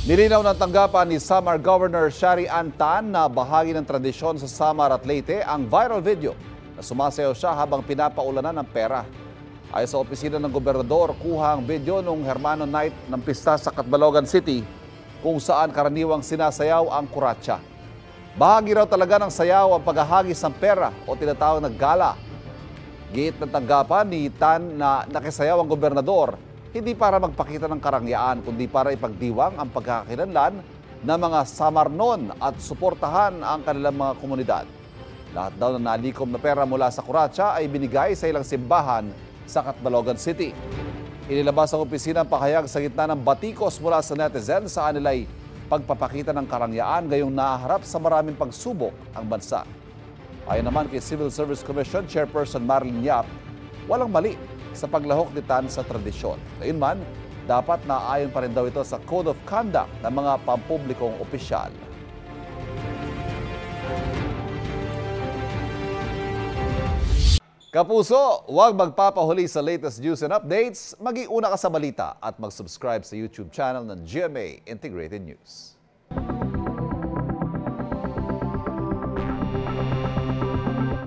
Nilinaw ng tanggapan ni Samar Governor Shari Ann Tan na bahagi ng tradisyon sa Samar at Leyte ang viral video na sumasayaw siya habang pinapaulanan ng pera. Ayon sa opisina ng gobernador, kuha ang video nung Hermano Night ng pista sa Catbalogan City kung saan karaniwang sinasayaw ang kuratsa. Bahagi raw talaga ng sayaw ang paghahagis ng pera o tinatawag na gala. Giit ng tanggapan ni Tan na nakisayaw ang gobernador hindi para magpakita ng karangyaan kundi para ipagdiwang ang pagkakakilanlan ng mga Samarnon at suportahan ang kanilang mga komunidad. Lahat daw na nalikom na pera mula sa kuratsa ay binigay sa ilang simbahan sa Catbalogan City. Inilabas ang opisina ang pahayag sa gitna ng batikos mula sa netizens sa kanila'y pagpapakita ng karangyaan gayong naharap sa maraming pagsubok ang bansa. Ayon naman kay Civil Service Commission Chairperson Marilyn Yap, walang mali sa paglahok ni Tan sa tradisyon. Gayunman, dapat naayon pa rin daw ito sa Code of Conduct ng mga pampublikong opisyal. Kapuso, huwag magpapahuli sa latest news and updates. Mag-iuna ka sa balita at mag-subscribe sa YouTube channel ng GMA Integrated News.